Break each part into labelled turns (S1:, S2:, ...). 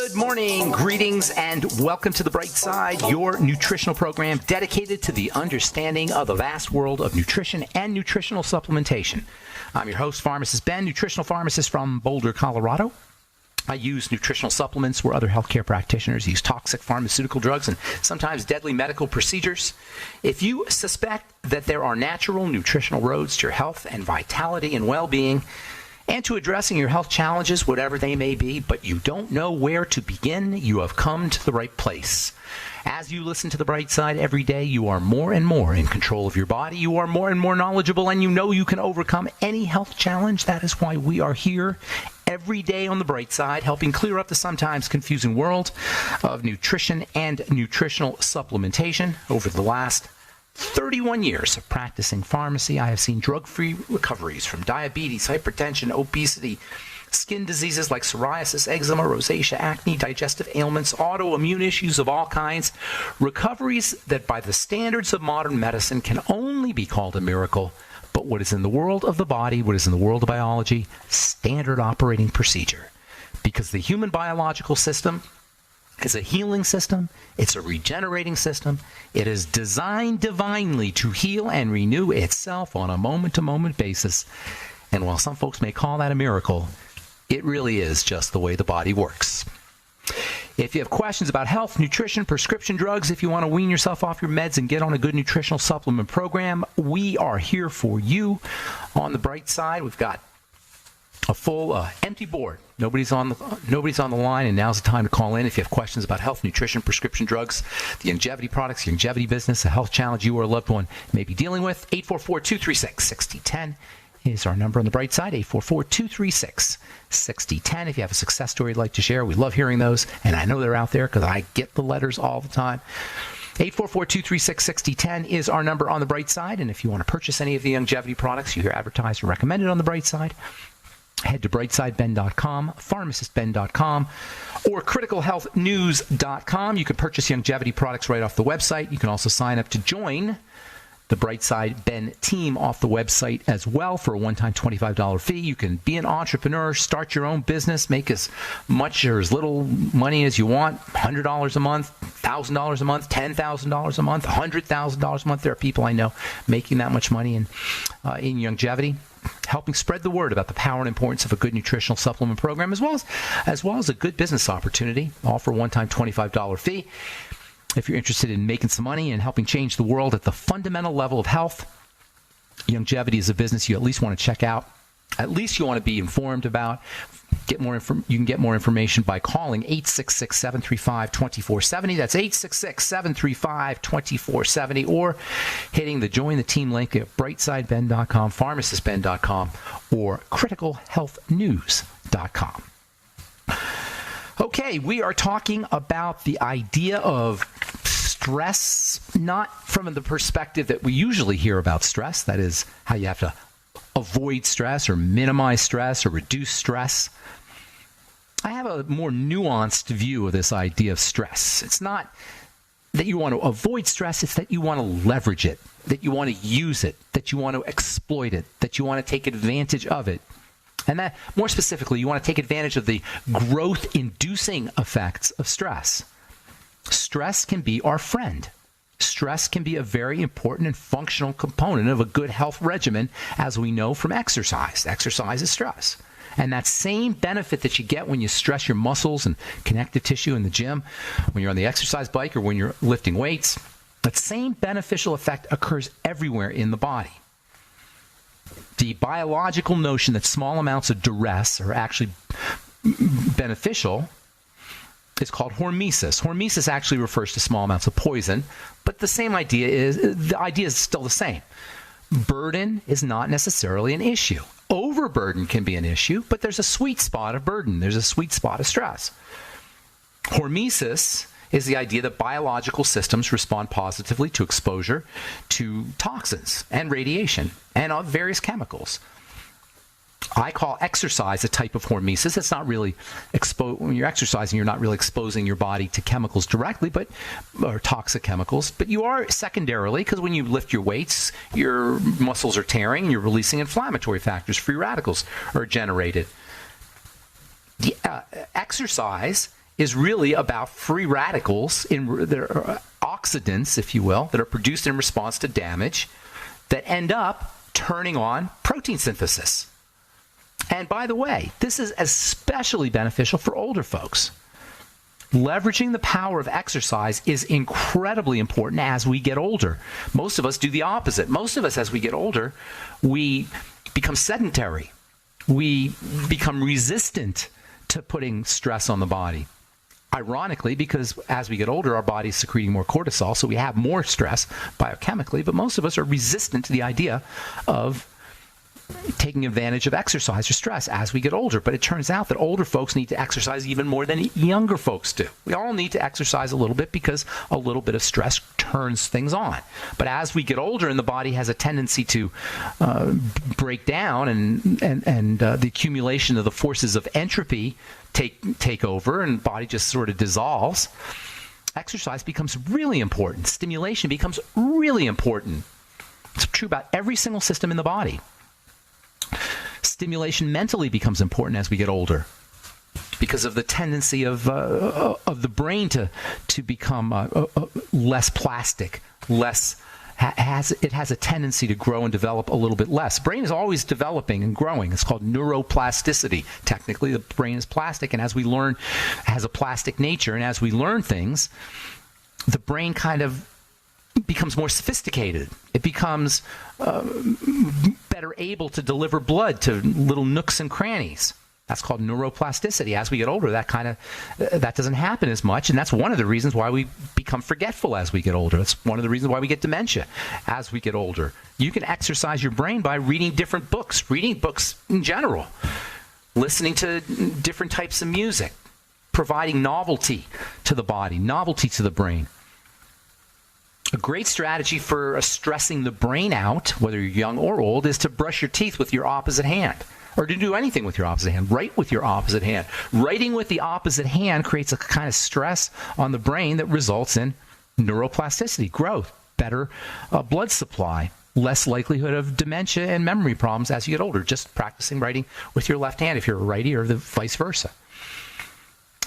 S1: Good morning, greetings, and welcome to The Bright Side, your nutritional program dedicated to the understanding of the vast world of nutrition and nutritional supplementation. I'm your host, Pharmacist Ben, nutritional pharmacist from Boulder, Colorado. I use nutritional supplements where other healthcare practitioners use toxic pharmaceutical drugs and sometimes deadly medical procedures. If you suspect that there are natural nutritional roads to your health and vitality and well-being, and to addressing your health challenges, whatever they may be, but you don't know where to begin, you have come to the right place. As you listen to The Bright Side every day, you are more and more in control of your body. You are more and more knowledgeable, and you know you can overcome any health challenge. That is why we are here every day on The Bright Side, helping clear up the sometimes confusing world of nutrition and nutritional supplementation. Over the last 31 years of practicing pharmacy, I have seen drug-free recoveries from diabetes, hypertension, obesity, skin diseases like psoriasis, eczema, rosacea, acne, digestive ailments, autoimmune issues of all kinds. Recoveries that by the standards of modern medicine can only be called a miracle. But what is in the world of the body, what is in the world of biology, standard operating procedure. Because the human biological system is a healing system. It's a regenerating system. It is designed divinely to heal and renew itself on a moment-to-moment basis. And while some folks may call that a miracle, it really is just the way the body works. If you have questions about health, nutrition, prescription drugs, if you want to wean yourself off your meds and get on a good nutritional supplement program, we are here for you. On The Bright Side, we've got a full empty board. Nobody's on the line, and now's the time to call in if you have questions about health, nutrition, prescription drugs, the longevity products, the longevity business, a health challenge you or a loved one may be dealing with. 844-236-6010 is our number on The Bright Side, 844-236-6010. If you have a success story you'd like to share, we love hearing those, and I know they're out there because I get the letters all the time. 844-236-6010 is our number on The Bright Side, and if you want to purchase any of the longevity products you hear advertised or recommended on The Bright Side, head to brightsideben.com, pharmacistben.com, or criticalhealthnews.com. You can purchase longevity products right off the website. You can also sign up to join the Brightside Ben team off the website as well for a one-time $25 fee. You can be an entrepreneur, start your own business, make as much or as little money as you want, $100 a month, $1,000 a month, $10,000 a month, $100,000 a month. There are people I know making that much money in longevity, helping spread the word about the power and importance of a good nutritional supplement program, as well as a good business opportunity, all for a one-time $25 fee. If you're interested in making some money and helping change the world at the fundamental level of health, longevity is a business you at least want to check out. At least you want to be informed about. You can get more information by calling 866-735-2470. That's 866-735-2470, or hitting the Join the Team link at brightsideben.com, pharmacistben.com, or criticalhealthnews.com. Okay, we are talking about the idea of stress, not from the perspective that we usually hear about stress. That is how you have to avoid stress or minimize stress or reduce stress. I have a more nuanced view of this idea of stress. It's not that you want to avoid stress, it's that you want to leverage it, that you want to use it, that you want to exploit it, that you want to take advantage of it. And that, more specifically, you want to take advantage of the growth-inducing effects of stress. Stress can be our friend. Stress can be a very important and functional component of a good health regimen, as we know from exercise. Exercise is stress. And that same benefit that you get when you stress your muscles and connective tissue in the gym, when you're on the exercise bike or when you're lifting weights, that same beneficial effect occurs everywhere in the body. The biological notion that small amounts of duress are actually beneficial is called hormesis. Hormesis actually refers to small amounts of poison, but the idea is still the same. Burden is not necessarily an issue. Overburden can be an issue, but there's a sweet spot of burden. There's a sweet spot of stress. Hormesis is the idea that biological systems respond positively to exposure to toxins and radiation and various chemicals. I call exercise a type of hormesis. It's not really when you're exercising, you're not really exposing your body to chemicals directly, or toxic chemicals, but you are secondarily, because when you lift your weights, your muscles are tearing and you're releasing inflammatory factors, free radicals are generated. The exercise is really about free radicals, they're oxidants, if you will, that are produced in response to damage that end up turning on protein synthesis. And by the way, this is especially beneficial for older folks. Leveraging the power of exercise is incredibly important as we get older. Most of us do the opposite. Most of us, as we get older, we become sedentary. We become resistant to putting stress on the body. Ironically, because as we get older, our body's secreting more cortisol, so we have more stress biochemically, but most of us are resistant to the idea of taking advantage of exercise or stress as we get older. But it turns out that older folks need to exercise even more than younger folks do. We all need to exercise a little bit because a little bit of stress turns things on. But as we get older and the body has a tendency to break down and the accumulation of the forces of entropy take over and the body just sort of dissolves, exercise becomes really important. Stimulation becomes really important. It's true about every single system in the body. Stimulation mentally becomes important as we get older because of the tendency of the brain to become less plastic, it has a tendency to grow and develop a little bit less. Brain is always developing and growing. It's called neuroplasticity. Technically, the brain is plastic, and as we learn, has a plastic nature, and as we learn things, the brain kind of becomes more sophisticated. It becomes better able to deliver blood to little nooks and crannies. That's called neuroplasticity. As we get older, that doesn't happen as much, and that's one of the reasons why we become forgetful as we get older. That's one of the reasons why we get dementia as we get older. You can exercise your brain by reading different books, reading books in general, listening to different types of music, providing novelty to the body, novelty to the brain. A great strategy for stressing the brain out, whether you're young or old, is to brush your teeth with your opposite hand, or to do anything with your opposite hand. Write with your opposite hand. Writing with the opposite hand creates a kind of stress on the brain that results in neuroplasticity, growth, better blood supply, less likelihood of dementia and memory problems as you get older, just practicing writing with your left hand if you're a righty, or the vice versa.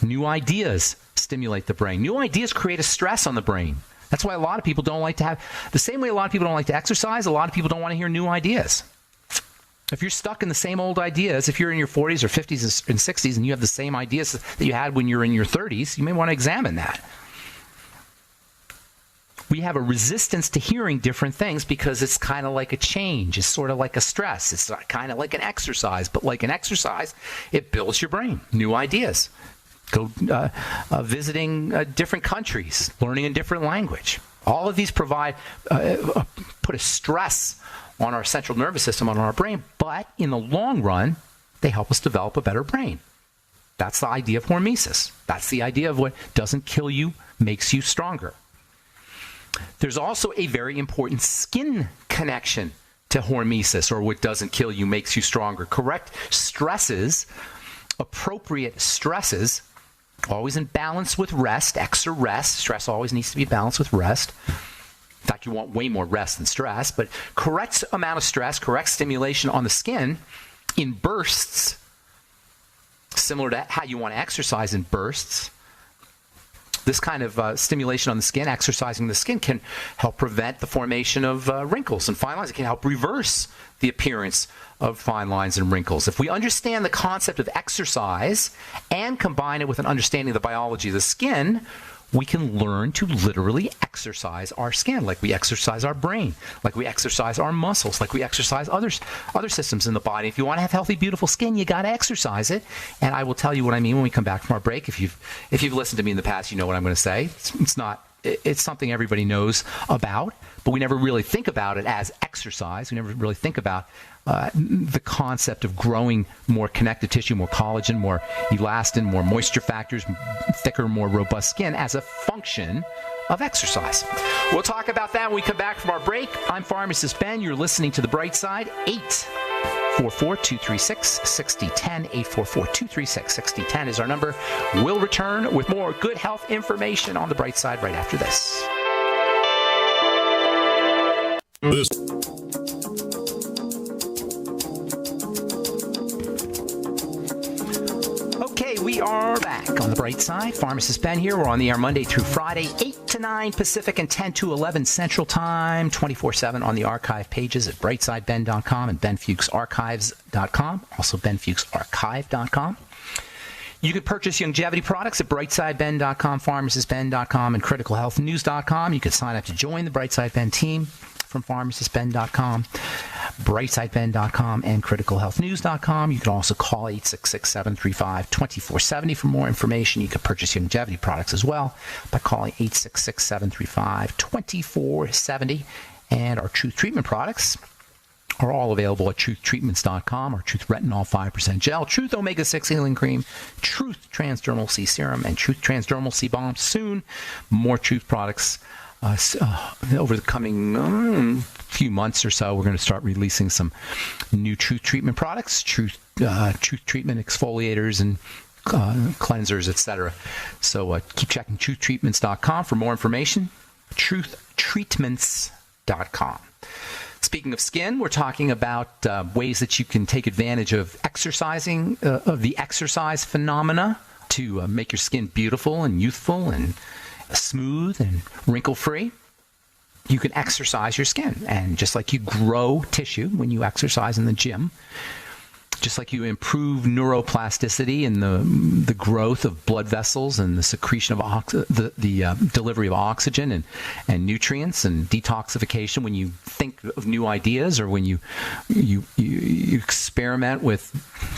S1: New ideas stimulate the brain. New ideas create a stress on the brain. That's why a lot of people don't like to have, the same way a lot of people don't like to exercise, a lot of people don't want to hear new ideas. If you're stuck in the same old ideas, if you're in your 40s or 50s and 60s and you have the same ideas that you had when you're in your 30s, you may want to examine that. We have a resistance to hearing different things because it's kind of like a change. It's sort of like a stress. It's kind of like an exercise. But like an exercise, it builds your brain. New ideas. Go visiting different countries, learning a different language. All of these put a stress on our central nervous system, on our brain, but in the long run, they help us develop a better brain. That's the idea of hormesis. That's the idea of what doesn't kill you, makes you stronger. There's also a very important skin connection to hormesis, or what doesn't kill you, makes you stronger. Correct stresses, appropriate stresses, always in balance with rest, extra rest. Stress always needs to be balanced with rest. In fact, you want way more rest than stress, but correct amount of stress, correct stimulation on the skin in bursts, similar to how you want to exercise in bursts. This kind of stimulation on the skin, exercising the skin, can help prevent the formation of wrinkles and fine lines. It can help reverse the appearance of fine lines and wrinkles. If we understand the concept of exercise and combine it with an understanding of the biology of the skin, we can learn to literally exercise our skin, like we exercise our brain, like we exercise our muscles, like we exercise other systems in the body. If you want to have healthy, beautiful skin, you got to exercise it. And I will tell you what I mean when we come back from our break. If you've listened to me in the past, you know what I'm going to say. It's something everybody knows about, but we never really think about it as exercise. We never really think about the concept of growing more connective tissue, more collagen, more elastin, more moisture factors, thicker, more robust skin as a function of exercise. We'll talk about that when we come back from our break. I'm Pharmacist Ben. You're listening to The Bright Side. 844-236-6010. 844-236-6010 is our number. We'll return with more good health information on The Bright Side right after this. Okay, we are back. back on the bright side. Pharmacist Ben here. We're on the air Monday through Friday, 8 to 9 Pacific and 10 to 11 Central Time, 24/7 on the archive pages at brightsideben.com and benfuchsarchives.com, also benfuchsarchive.com. You can purchase longevity products at brightsideben.com, pharmacistben.com, and criticalhealthnews.com. You can sign up to join the Brightside Ben team from pharmacistben.com, brightsideben.com, and criticalhealthnews.com. You can also call 866-735-2470 for more information. You can purchase longevity products as well by calling 866-735-2470. And our Truth Treatment products are all available at truthtreatments.com. Our Truth Retinol 5% Gel, Truth Omega-6 Healing Cream, Truth Transdermal C Serum, and Truth Transdermal C Balm. Soon, more Truth products. Over the coming few months or so, we're going to start releasing some new Truth Treatment products, Truth Treatment exfoliators and cleansers, etc. So keep checking truthtreatments.com for more information. Truthtreatments.com. Speaking of skin, we're talking about ways that you can take advantage of exercising, of the exercise phenomena to make your skin beautiful and youthful and smooth and wrinkle-free. You can exercise your skin. And just like you grow tissue when you exercise in the gym, just like you improve neuroplasticity and the growth of blood vessels and the secretion of the delivery of oxygen and nutrients and detoxification when you think of new ideas or when you experiment with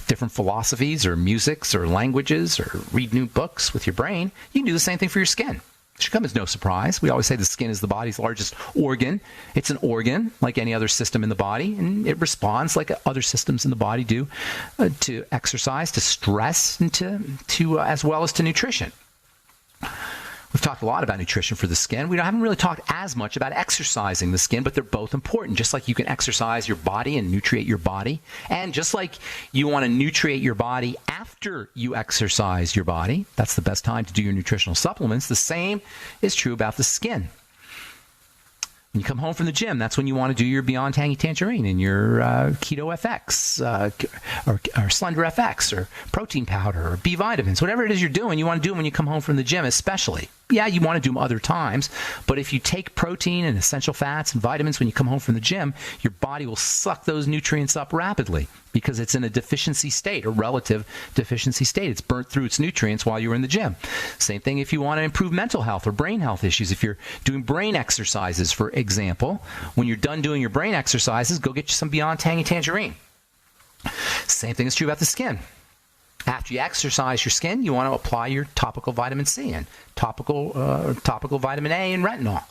S1: different philosophies or musics or languages or read new books with your brain, you can do the same thing for your skin. It should come as no surprise. We always say the skin is the body's largest organ. It's an organ like any other system in the body, and it responds like other systems in the body do to exercise, to stress, and to as well as to nutrition. We've talked a lot about nutrition for the skin. We haven't really talked as much about exercising the skin, but they're both important. Just like you can exercise your body and nutriate your body, and just like you want to nutriate your body after you exercise your body, that's the best time to do your nutritional supplements. The same is true about the skin. When you come home from the gym, that's when you want to do your Beyond Tangy Tangerine and your Keto FX or Slender FX or protein powder or B vitamins. Whatever it is you're doing, you want to do them when you come home from the gym especially. Yeah, you want to do them other times, but if you take protein and essential fats and vitamins when you come home from the gym, your body will suck those nutrients up rapidly because it's in a deficiency state, a relative deficiency state. It's burnt through its nutrients while you're in the gym. Same thing if you want to improve mental health or brain health issues. If you're doing brain exercises, for example, when you're done doing your brain exercises, go get you some Beyond Tangy Tangerine. Same thing is true about the skin. After you exercise your skin, you want to apply your topical vitamin C and topical vitamin A and retinol.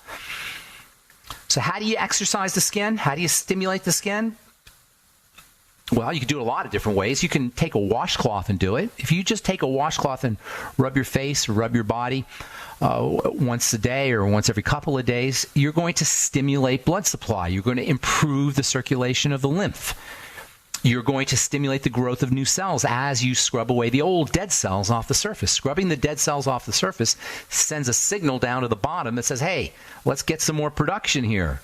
S1: So how do you exercise the skin? How do you stimulate the skin? Well, you can do it a lot of different ways. You can take a washcloth and do it. If you just take a washcloth and rub your face or rub your body once a day or once every couple of days, you're going to stimulate blood supply. You're going to improve the circulation of the lymph. You're going to stimulate the growth of new cells as you scrub away the old dead cells off the surface. Scrubbing the dead cells off the surface sends a signal down to the bottom that says, hey, let's get some more production here.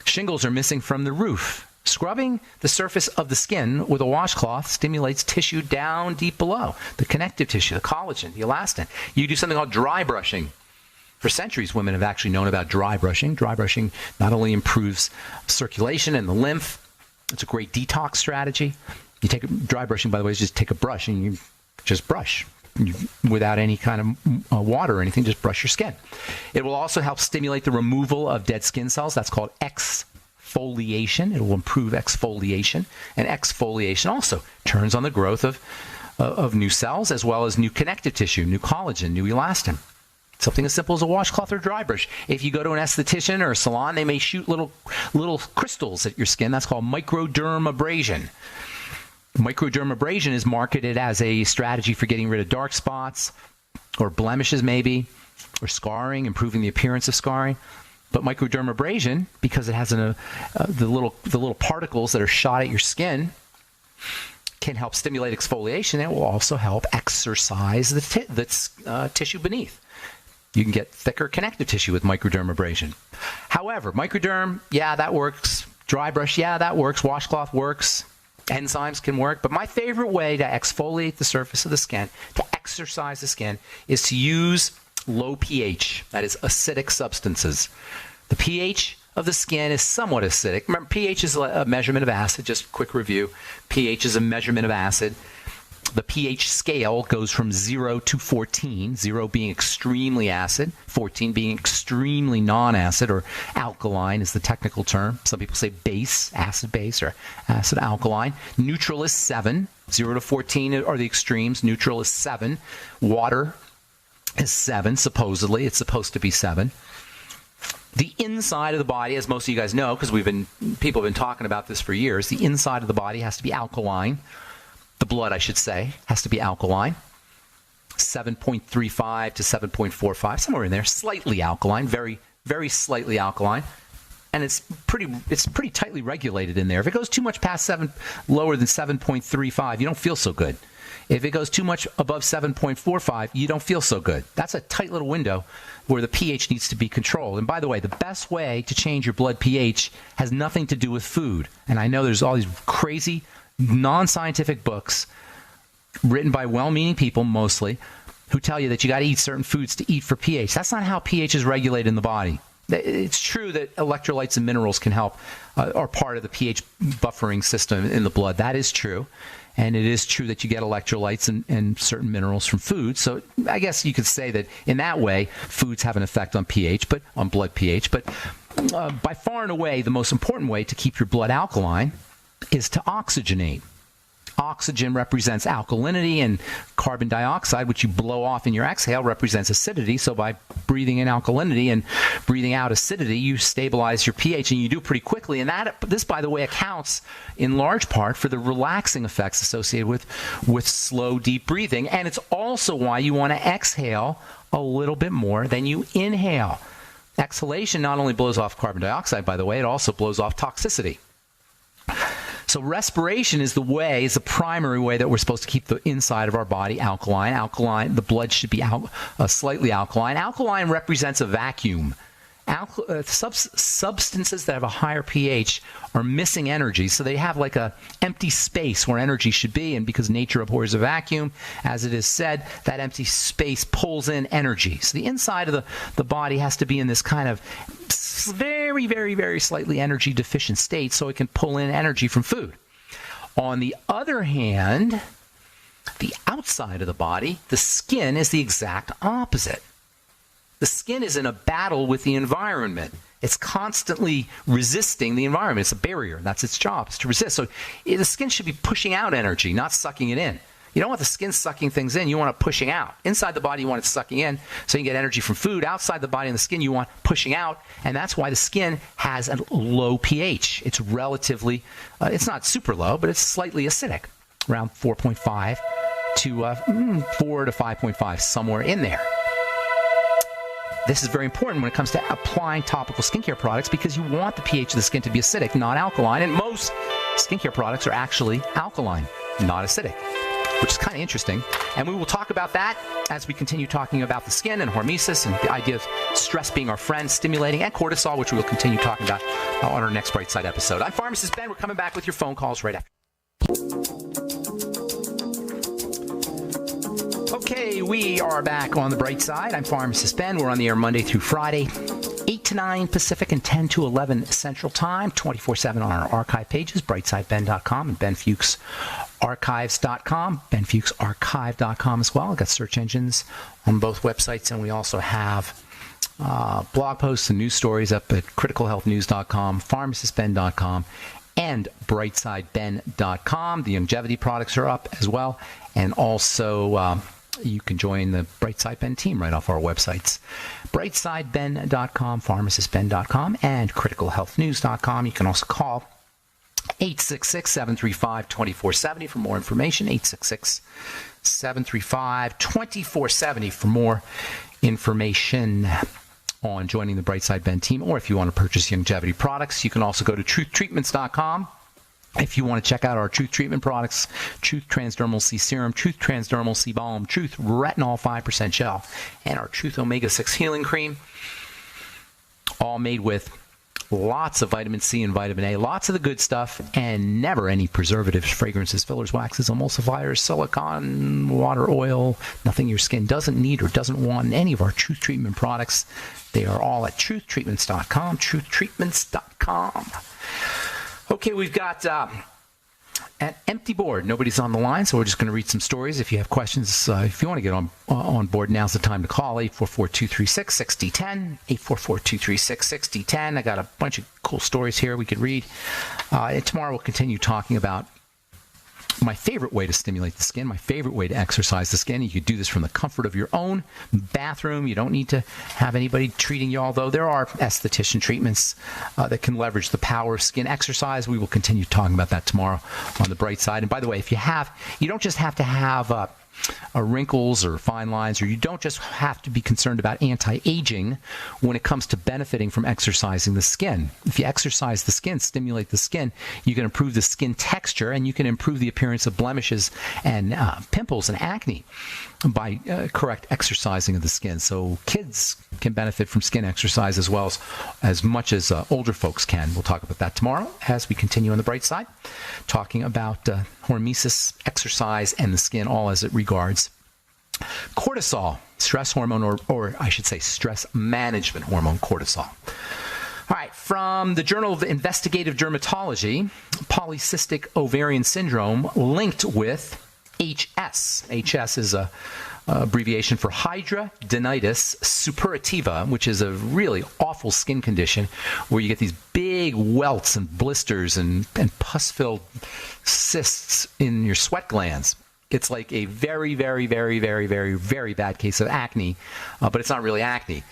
S1: Shingles are missing from the roof. Scrubbing the surface of the skin with a washcloth stimulates tissue down deep below, the connective tissue, the collagen, the elastin. You do something called dry brushing. For centuries, women have actually known about dry brushing. Dry brushing not only improves circulation and the lymph, it's a great detox strategy. You take dry brushing, by the way, is just take a brush and you just brush without any kind of water or anything. Just brush your skin. It will also help stimulate the removal of dead skin cells. That's called exfoliation. It will improve exfoliation, and exfoliation also turns on the growth of new cells as well as new connective tissue, new collagen, new elastin. Something as simple as a washcloth or dry brush. If you go to an esthetician or a salon, they may shoot little crystals at your skin. That's called microdermabrasion. Microdermabrasion is marketed as a strategy for getting rid of dark spots or blemishes maybe, or scarring, improving the appearance of scarring. But microdermabrasion, because it has the little particles that are shot at your skin, can help stimulate exfoliation. It will also help exercise the tissue beneath. You can get thicker connective tissue with microdermabrasion. However, microderm, yeah, that works. Dry brush, yeah, that works. Washcloth works. Enzymes can work, but my favorite way to exfoliate the surface of the skin, to exercise the skin, is to use low pH, that is acidic substances. The pH of the skin is somewhat acidic. Remember, pH is a measurement of acid. Just a quick review. pH is a measurement of acid. The pH scale goes from 0 to 14, 0 being extremely acid, 14 being extremely non-acid, or alkaline is the technical term. Some people say base, acid base, or acid alkaline. Neutral is 7. 0 to 14 are the extremes. Neutral is 7. Water is 7, supposedly. It's supposed to be 7. The inside of the body, as most of you guys know, because people have been talking about this for years, the inside of the body has to be alkaline. The blood, I should say, has to be alkaline. 7.35 to 7.45, somewhere in there. Slightly alkaline, very, very slightly alkaline. And it's pretty tightly regulated in there. If it goes too much past lower than 7.35, you don't feel so good. If it goes too much above 7.45, you don't feel so good. That's a tight little window where the pH needs to be controlled. And by the way, the best way to change your blood pH has nothing to do with food. And I know there's all these crazy non-scientific books written by well-meaning people mostly who tell you that you got to eat certain foods to eat for pH. That's not how pH is regulated in the body. It's true that electrolytes and minerals can help, are part of the pH buffering system in the blood. That is true. And it is true that you get electrolytes and certain minerals from food. So I guess you could say that in that way, foods have an effect on pH, but on blood pH. But by far and away, the most important way to keep your blood alkaline is to oxygenate. Oxygen represents alkalinity, and carbon dioxide, which you blow off in your exhale, represents acidity. So by breathing in alkalinity and breathing out acidity, you stabilize your pH, and you do pretty quickly. And this, by the way, accounts in large part for the relaxing effects associated with slow, deep breathing. And it's also why you want to exhale a little bit more than you inhale. Exhalation not only blows off carbon dioxide, by the way, it also blows off toxicity. So respiration is the primary way that we're supposed to keep the inside of our body alkaline. The blood should be slightly alkaline. Alkaline represents a vacuum. Substances that have a higher pH are missing energy, so they have like a empty space where energy should be, and because nature abhors a vacuum, as it is said, that empty space pulls in energy. So the inside of the body has to be in this kind of very, very, very slightly energy deficient state so it can pull in energy from food. On the other hand, the outside of the body, the skin, is the exact opposite. The skin is in a battle with the environment. It's constantly resisting the environment. It's a barrier. That's its job, is to resist. So the skin should be pushing out energy, not sucking it in. You don't want the skin sucking things in. You want it pushing out. Inside the body, you want it sucking in so you can get energy from food. Outside the body and the skin, you want pushing out. And that's why the skin has a low pH. It's relatively, it's not super low, but it's slightly acidic, around 4.5 to 4 to 5.5, somewhere in there. This is very important when it comes to applying topical skincare products because you want the pH of the skin to be acidic, not alkaline. And most skincare products are actually alkaline, not acidic, which is kind of interesting. And we will talk about that as we continue talking about the skin and hormesis and the idea of stress being our friend, stimulating, and cortisol, which we will continue talking about on our next Bright Side episode. I'm Pharmacist Ben. We're coming back with your phone calls right after. Okay, we are back on the Bright Side. I'm Pharmacist Ben. We're on the air Monday through Friday, 8 to 9 Pacific and 10 to 11 Central Time, 24/7 on our archive pages, brightsideben.com and benfuchsarchives.com, benfuchsarchive.com as well. I've got search engines on both websites, and we also have blog posts and news stories up at criticalhealthnews.com, pharmacistben.com, and brightsideben.com. The longevity products are up as well, and also you can join the Brightside Ben team right off our websites, brightsideben.com, pharmacistben.com, and criticalhealthnews.com. You can also call 866-735-2470 for more information, 866-735-2470 for more information on joining the Brightside Ben team, or if you want to purchase longevity products, you can also go to truthtreatments.com. If you want to check out our Truth Treatment products, Truth Transdermal C Serum, Truth Transdermal C Balm, Truth Retinol 5% Gel, and our Truth Omega 6 Healing Cream, all made with lots of vitamin C and vitamin A, lots of the good stuff, and never any preservatives, fragrances, fillers, waxes, emulsifiers, silicone, water, oil, nothing your skin doesn't need or doesn't want in any of our Truth Treatment products. They are all at truthtreatments.com, truthtreatments.com. Okay, we've got an empty board. Nobody's on the line, so we're just going to read some stories. If you have questions, if you want to get on board, now's the time to call 844-236-6010, 844-236-6010. I got a bunch of cool stories here we could read. And tomorrow we'll continue talking about my favorite way to stimulate the skin, my favorite way to exercise the skin. You could do this from the comfort of your own bathroom. You don't need to have anybody treating you, although there are esthetician treatments that can leverage the power of skin exercise. We will continue talking about that tomorrow on the bright side. And by the way, if you don't just have to have wrinkles or fine lines, or you don't just have to be concerned about anti-aging when it comes to benefiting from exercising the skin. If you exercise the skin, stimulate the skin, you can improve the skin texture, and you can improve the appearance of blemishes and pimples and acne by correct exercising of the skin. So kids can benefit from skin exercise as much as older folks can. We'll talk about that tomorrow as we continue on the bright side, talking about hormesis, exercise, and the skin, all as it regards cortisol, stress hormone, or I should say stress management hormone, cortisol. All right, from the Journal of Investigative Dermatology, polycystic ovarian syndrome linked with HS. HS is a abbreviation for hidradenitis suppurativa, which is a really awful skin condition where you get these big welts and blisters and pus-filled cysts in your sweat glands. It's like a very, very, very, very, very, very bad case of acne, but it's not really acne.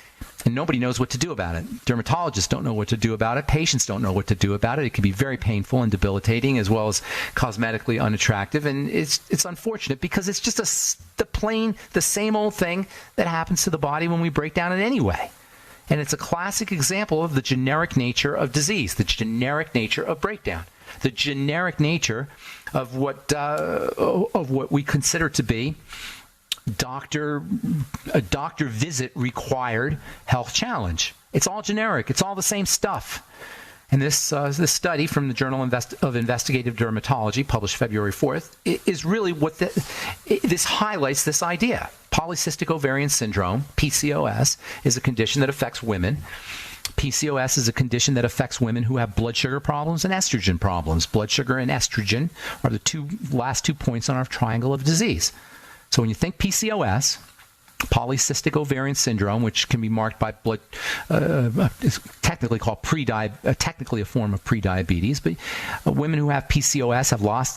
S1: And nobody knows what to do about it. Dermatologists don't know what to do about it. Patients don't know what to do about it. It can be very painful and debilitating, as well as cosmetically unattractive. And it's unfortunate because it's just the same old thing that happens to the body when we break down in any way. And it's a classic example of the generic nature of disease, the generic nature of breakdown, the generic nature of what we consider to be a doctor visit required health challenge. It's all generic. It's all the same stuff. And this study from the Journal of Investigative Dermatology, published February 4th, is really what this highlights this idea. Polycystic ovarian syndrome, PCOS, is a condition that affects women. PCOS is a condition that affects women who have blood sugar problems and estrogen problems. Blood sugar and estrogen are the last 2 points on our triangle of disease. So when you think PCOS, polycystic ovarian syndrome, which can be marked by blood, is technically called technically a form of prediabetes, but women who have PCOS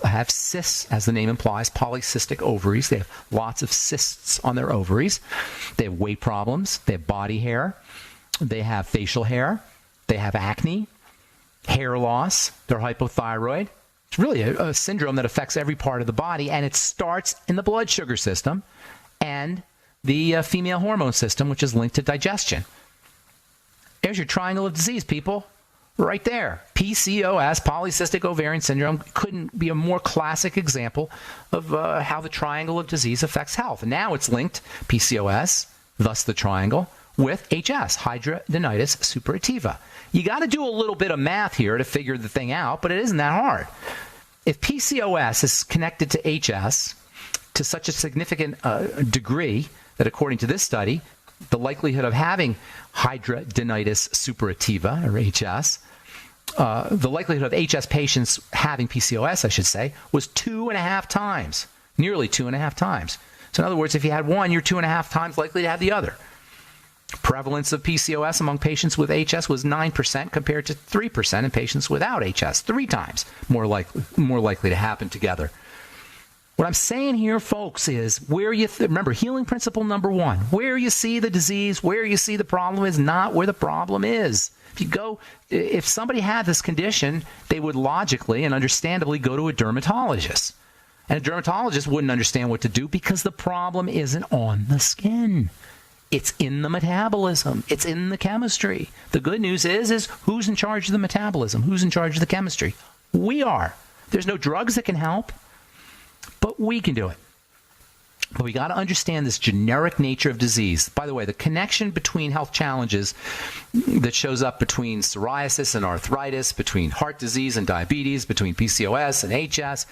S1: have cysts, as the name implies, polycystic ovaries. They have lots of cysts on their ovaries. They have weight problems. They have body hair. They have facial hair. They have acne, hair loss. They're hypothyroid. It's really a syndrome that affects every part of the body, and it starts in the blood sugar system and the female hormone system, which is linked to digestion. There's your triangle of disease, people, right there. PCOS, polycystic ovarian syndrome, couldn't be a more classic example of how the triangle of disease affects health. And now it's linked, PCOS, thus the triangle, with HS, hidradenitis suppurativa. You got to do a little bit of math here to figure the thing out, but it isn't that hard. If PCOS is connected to HS to such a significant degree that, according to this study, the likelihood of having hidradenitis suppurativa, or HS, the likelihood of HS patients having PCOS, I should say, was 2.5 times, nearly 2.5 times. So in other words, if you had one, you're 2.5 times likely to have the other. Prevalence of PCOS among patients with HS was 9% compared to 3% in patients without HS, 3 times more likely to happen together. What I'm saying here, folks, is where remember, healing principle number 1, where you see the disease, where you see the problem is not where the problem is. If somebody had this condition, they would logically and understandably go to a dermatologist. And a dermatologist wouldn't understand what to do because the problem isn't on the skin. It's in the metabolism. It's in the chemistry. The good news is who's in charge of the metabolism? Who's in charge of the chemistry? We are. There's no drugs that can help, but we can do it. But we got to understand this generic nature of disease. By the way, the connection between health challenges that shows up between psoriasis and arthritis, between heart disease and diabetes, between PCOS and HS,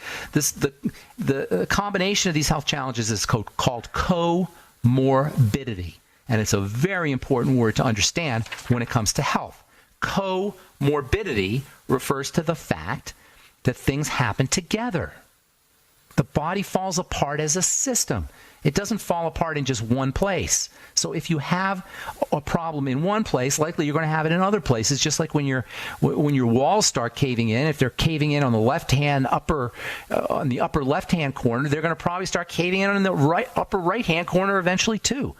S1: the combination of these health challenges is called comorbidity. And it's a very important word to understand when it comes to health. Comorbidity refers to the fact that things happen together. The body falls apart as a system. It doesn't fall apart in just one place. So if you have a problem in one place, likely you're going to have it in other places, just like when your walls start caving in. If they're caving in on the on the upper left-hand corner, they're going to probably start caving in on the upper right-hand corner eventually too.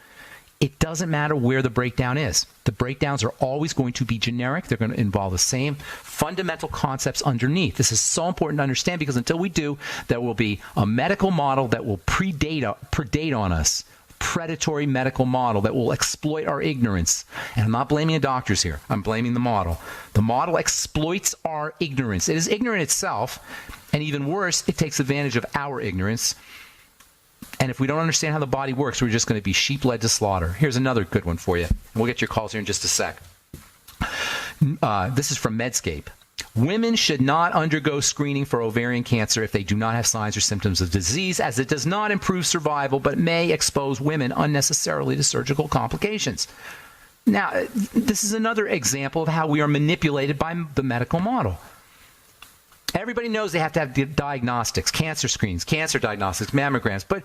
S1: It doesn't matter where the breakdown is. The breakdowns are always going to be generic. They're going to involve the same fundamental concepts underneath. This is so important to understand because until we do, there will be a medical model that will predate on us, predatory medical model that will exploit our ignorance. And I'm not blaming the doctors here. I'm blaming the model. The model exploits our ignorance. It is ignorant itself, and even worse, it takes advantage of our ignorance. And if we don't understand how the body works, we're just going to be sheep led to slaughter. Here's another good one for you. And we'll get your calls here in just a sec. This is from Medscape. Women should not undergo screening for ovarian cancer if they do not have signs or symptoms of disease, as it does not improve survival, but may expose women unnecessarily to surgical complications. Now, this is another example of how we are manipulated by the medical model. Everybody knows they have to have diagnostics, cancer screens, cancer diagnostics, mammograms. But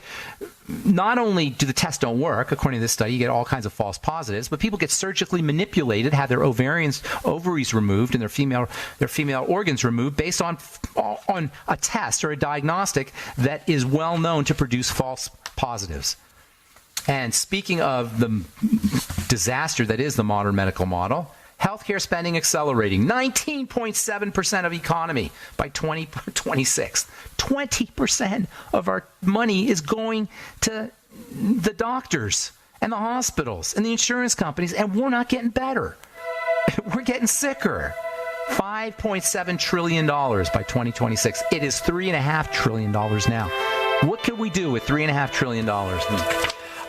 S1: not only do the tests don't work, according to this study, you get all kinds of false positives, but people get surgically manipulated, have their ovaries removed and their female organs removed based on a test or a diagnostic that is well known to produce false positives. And speaking of the disaster that is the modern medical model, healthcare spending accelerating, 19.7% of economy by 2026. 20% of our money is going to the doctors and the hospitals and the insurance companies, and we're not getting better. We're getting sicker. $5.7 trillion by 2026. It is $3.5 trillion now. What could we do with $3.5 trillion? All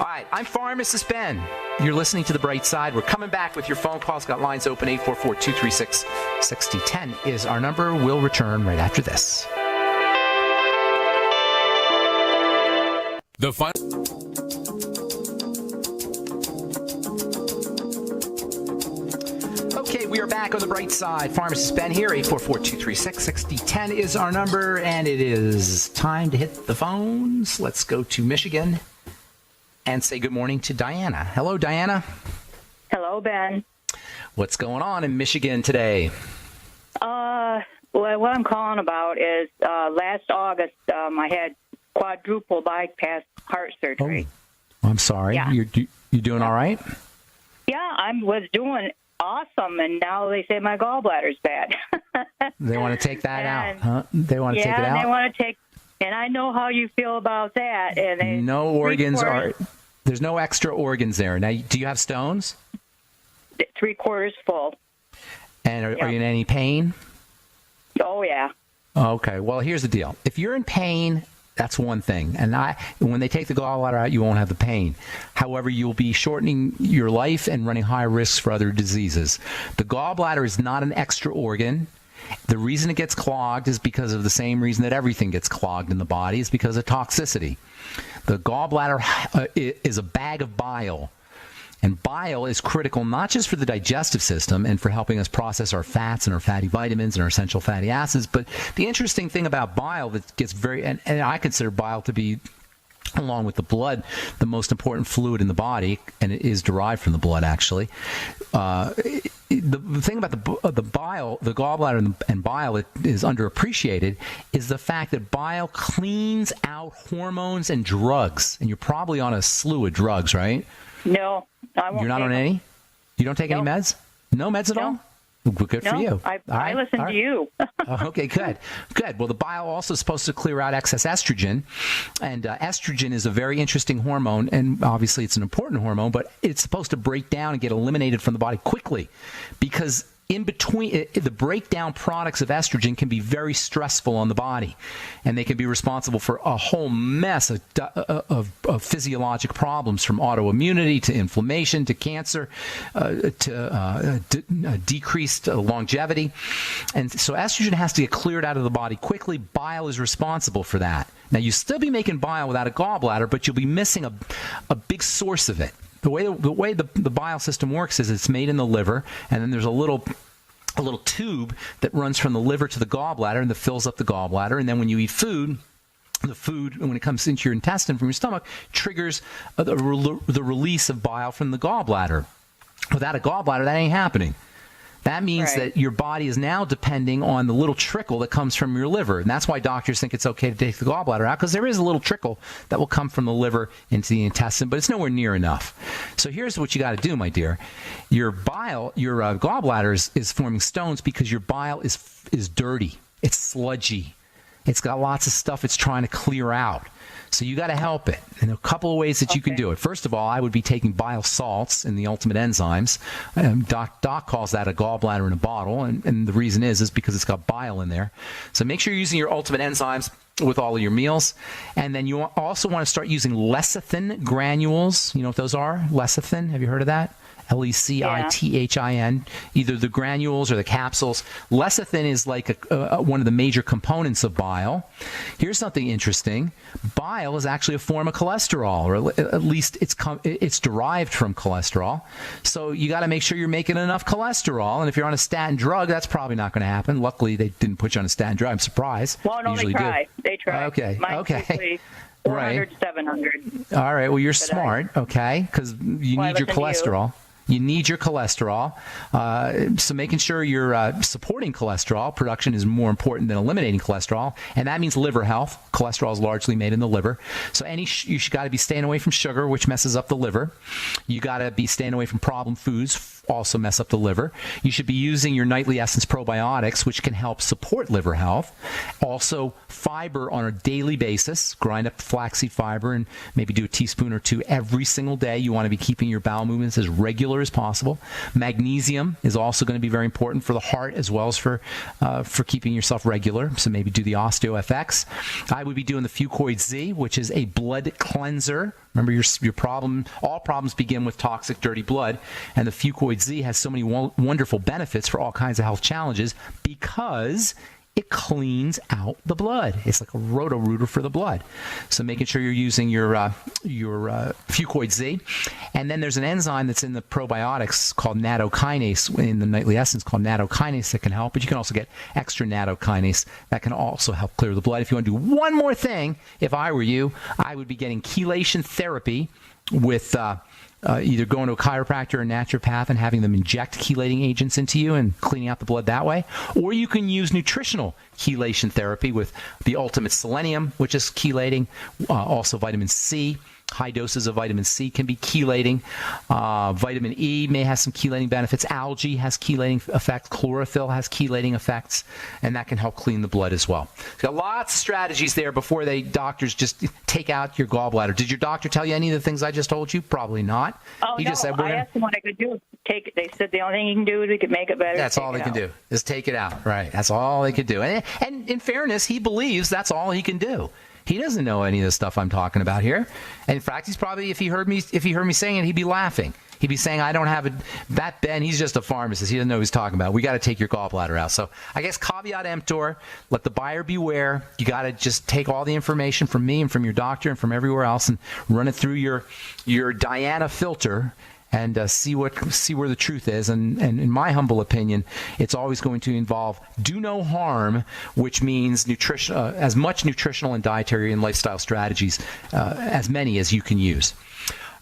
S1: right, I'm Pharmacist Ben. You're listening to The Bright Side. We're coming back with your phone calls. Got lines open. 844-236-6010 is our number. We'll return right after this. Okay, we are back on The Bright Side. Pharmacist Ben here. 844-236-6010 is our number, and it is time to hit the phones. Let's go to Michigan and say good morning to Diana. Hello, Diana.
S2: Hello, Ben.
S1: What's going on in Michigan today?
S2: Well, what I'm calling about is last August I had quadruple bypass heart surgery.
S1: Oh, I'm sorry. Yeah. You doing all right?
S2: Yeah, I was doing awesome, and now they say my gallbladder's bad.
S1: They want to take that out, huh? They want to take it out?
S2: Yeah, they want to take. And I know how you feel about that. And
S1: no organs are. There's no extra organs there. Now, do you have stones?
S2: 3/4 full.
S1: And are you in any pain?
S2: Oh, yeah.
S1: Okay. Well, here's the deal. If you're in pain, that's one thing. And when they take the gallbladder out, you won't have the pain. However, you'll be shortening your life and running high risks for other diseases. The gallbladder is not an extra organ. The reason it gets clogged is because of the same reason that everything gets clogged in the body, is because of toxicity. The gallbladder is a bag of bile. And bile is critical not just for the digestive system and for helping us process our fats and our fatty vitamins and our essential fatty acids, but the interesting thing about bile that gets and I consider bile to be, along with the blood, the most important fluid in the body, and it is derived from the blood, actually. The thing about the bile, the gallbladder and bile that is underappreciated is the fact that bile cleans out hormones and drugs. And you're probably on a slew of drugs, right?
S2: No, I won't.
S1: You're not on any? You don't take any meds? No meds at all? Good for you.
S2: I listen to you.
S1: Okay, good. Good. Well, the bile also is supposed to clear out excess estrogen. And estrogen is a very interesting hormone. And obviously, it's an important hormone, but it's supposed to break down and get eliminated from the body quickly because in between, the breakdown products of estrogen can be very stressful on the body, and they can be responsible for a whole mess of physiologic problems, from autoimmunity to inflammation to cancer to decreased longevity. And so estrogen has to get cleared out of the body quickly. Bile is responsible for that. Now, you still be making bile without a gallbladder, but you'll be missing a big source of it. The way the bile system works is it's made in the liver, and then there's a little tube that runs from the liver to the gallbladder and that fills up the gallbladder. And then when you eat food, the food, when it comes into your intestine from your stomach, triggers the release of bile from the gallbladder. Without a gallbladder, that ain't happening. That means that your body is now depending on the little trickle that comes from your liver. And that's why doctors think it's okay to take the gallbladder out, because there is a little trickle that will come from the liver into the intestine, but it's nowhere near enough. So here's what you got to do, my dear. Your gallbladder is forming stones because your bile is dirty. It's sludgy. It's got lots of stuff it's trying to clear out. So you got to help it. And a couple of ways that you can do it. First of all, I would be taking bile salts in the Ultimate Enzymes. Doc calls that a gallbladder in a bottle, and the reason is because it's got bile in there. So make sure you're using your Ultimate Enzymes with all of your meals. And then you also want to start using lecithin granules. You know what those are? Lecithin, have you heard of that? Lecithin, either the granules or the capsules. Lecithin is like one of the major components of bile. Here's something interesting. Bile is actually a form of cholesterol, or at least it's derived from cholesterol. So you got to make sure you're making enough cholesterol. And if you're on a statin drug, that's probably not going to happen. Luckily, they didn't put you on a statin drug. I'm surprised.
S2: Well, no, they try. They try.
S1: Okay.
S2: Okay. 400 to 700.
S1: All right. Well, you're smart, okay, because you need your cholesterol. You need your cholesterol. So making sure you're supporting cholesterol production is more important than eliminating cholesterol. And that means liver health. Cholesterol is largely made in the liver. So you got to be staying away from sugar, which messes up the liver. You got to be staying away from problem foods, also mess up the liver. You should be using your Nightly Essence probiotics, which can help support liver health. Also, fiber on a daily basis. Grind up flaxseed fiber and maybe do a teaspoon or two every single day. You want to be keeping your bowel movements as regular as possible. Magnesium is also going to be very important for the heart as well as for keeping yourself regular. So maybe do the OsteoFX. I would be doing the Fuchs Z, which is a blood cleanser. Remember, your problem. All problems begin with toxic, dirty blood, and the Fuchs Z has so many wonderful benefits for all kinds of health challenges because it cleans out the blood. It's like a roto-rooter for the blood. So making sure you're using your Fuchs Z. And then there's an enzyme that's in the probiotics called nattokinase, in the Nightly Essence called nattokinase, that can help. But you can also get extra nattokinase that can also help clear the blood. If you want to do one more thing, if I were you, I would be getting chelation therapy with either going to a chiropractor or a naturopath and having them inject chelating agents into you and cleaning out the blood that way. Or you can use nutritional chelation therapy with the Ultimate Selenium, which is chelating, also vitamin C. High doses of vitamin C can be chelating. Vitamin E may have some chelating benefits. Algae has chelating effects. Chlorophyll has chelating effects, and that can help clean the blood as well. So got lots of strategies there before doctors just take out your gallbladder. Did your doctor tell you any of the things I just told you? Probably not.
S2: Oh,
S1: he
S2: no.
S1: Just said,
S2: I asked him what I could do. Take it. They said the only thing you can do is we could make it better.
S1: That's all they can do, is take it out. Right. That's all they can do. And in fairness, he believes that's all he can do. He doesn't know any of the stuff I'm talking about here. And in fact, he's probably, if he heard me saying it, he'd be laughing. He'd be saying, I don't have that Ben, he's just a pharmacist. He doesn't know what he's talking about. We got to take your gallbladder out. So I guess caveat emptor, let the buyer beware. You got to just take all the information from me and from your doctor and from everywhere else and run it through your Diana filter and see where the truth is. And in my humble opinion, it's always going to involve do no harm, which means nutrition, as much nutritional and dietary and lifestyle strategies, as many as you can use.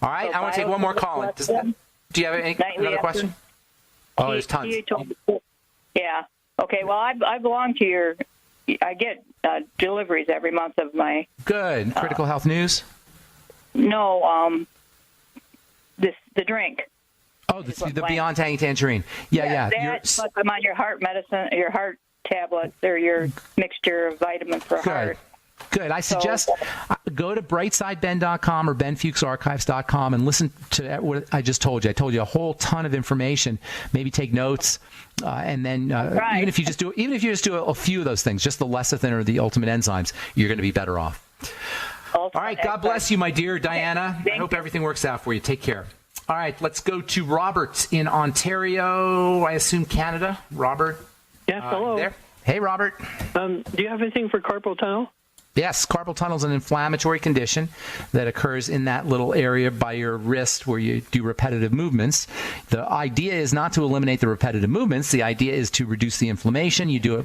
S1: All right, I want to take one more call. Do you have another question? Oh, there's tons.
S2: Yeah. Okay. Well, I belong to I get deliveries every month of my.
S1: Good. Critical Health News.
S2: No. The drink.
S1: Oh, the Beyond Tangy Tangerine. Yeah.
S2: But I'm on your heart medicine, your heart tablets, or your mixture of vitamins for heart.
S1: Good. I suggest go to brightsideben.com or benfuchsarchives.com and listen to what I just told you. I told you a whole ton of information. Maybe take notes, and then even if you just do a few of those things, just the lecithin or the ultimate enzymes, you're going to be better off. All right. God bless you, my dear Diana. I hope everything works out for you. Take care. All right. Let's go to Robert in Ontario. I assume Canada. Robert.
S3: Yes. Hello.
S1: There. Hey, Robert.
S3: Do you have anything for carpal tunnel?
S1: Yes, carpal tunnel is an inflammatory condition that occurs in that little area by your wrist where you do repetitive movements. The idea is not to eliminate the repetitive movements. The idea is to reduce the inflammation. You do it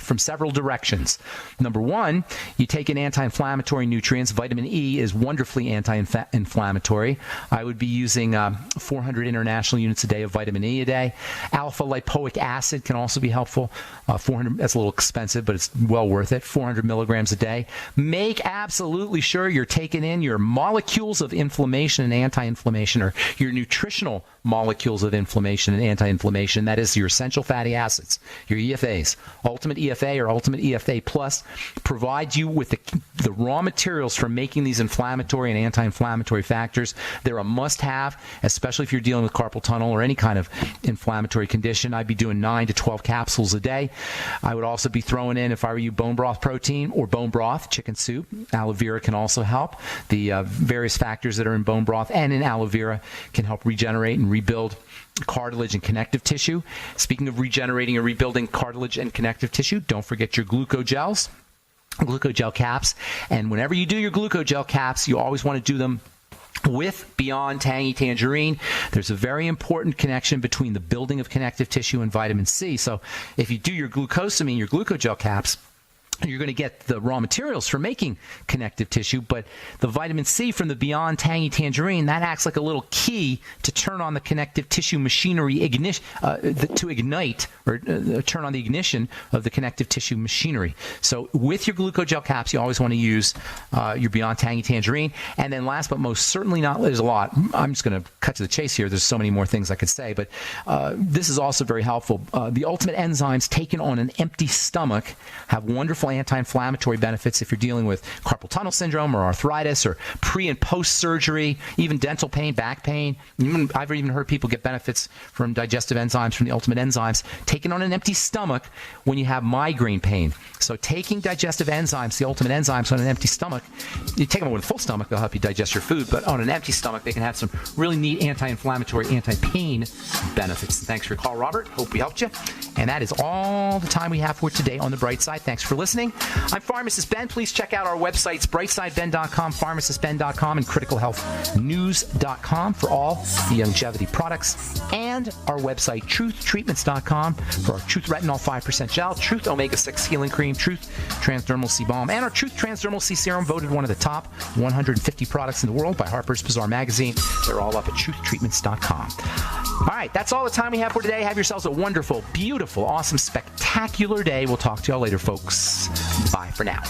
S1: from several directions. Number one, you take in anti-inflammatory nutrients. Vitamin E is wonderfully anti-inflammatory. I would be using 400 international units a day of vitamin E a day. Alpha lipoic acid can also be helpful. 400, that's a little expensive, but it's well worth it. 400 milligrams a day. Make absolutely sure you're taking in your molecules of inflammation and anti-inflammation, or your nutritional molecules of inflammation and anti-inflammation. That is your essential fatty acids, your EFAs. Ultimate EFA or Ultimate EFA Plus provides you with the raw materials for making these inflammatory and anti-inflammatory factors. They're a must-have, especially if you're dealing with carpal tunnel or any kind of inflammatory condition. I'd be doing 9 to 12 capsules a day. I would also be throwing in, if I were you, bone broth protein or bone broth, chicken soup. Aloe vera can also help. The various factors that are in bone broth and in aloe vera can help regenerate and rebuild cartilage and connective tissue. Speaking of regenerating and rebuilding cartilage and connective tissue, don't forget your glucogels, glucogel caps. And whenever you do your glucogel caps, you always want to do them with Beyond Tangy Tangerine. There's a very important connection between the building of connective tissue and vitamin C. So if you do your glucosamine, your glucogel caps, you're going to get the raw materials for making connective tissue, but the vitamin C from the Beyond Tangy Tangerine, that acts like a little key to turn on the connective tissue machinery, to ignite or turn on the ignition of the connective tissue machinery. So with your glucogel caps, you always want to use your Beyond Tangy Tangerine. And then last but most certainly not, there's a lot. I'm just going to cut to the chase here. There's so many more things I could say, but this is also very helpful. The ultimate enzymes taken on an empty stomach have wonderful anti-inflammatory benefits if you're dealing with carpal tunnel syndrome or arthritis or pre and post surgery, even dental pain, back pain. I've even heard people get benefits from digestive enzymes, from the ultimate enzymes taken on an empty stomach when you have migraine pain. So taking digestive enzymes, the ultimate enzymes, on an empty stomach, you take them with a full stomach, they'll help you digest your food, but on an empty stomach, they can have some really neat anti-inflammatory, anti-pain benefits. Thanks for your call, Robert. Hope we helped you. And that is all the time we have for today on The Bright Side. Thanks for listening. I'm Pharmacist Ben. Please check out our websites, brightsideben.com, pharmacistben.com, and criticalhealthnews.com for all the longevity products, and our website, truthtreatments.com, for our Truth Retinol 5% Gel, Truth Omega-6 Healing Cream, Truth Transdermal C Balm, and our Truth Transdermal C Serum, voted one of the top 150 products in the world by Harper's Bazaar Magazine. They're all up at truthtreatments.com. All right, that's all the time we have for today. Have yourselves a wonderful, beautiful, awesome, spectacular day. We'll talk to y'all later, folks. Bye for now.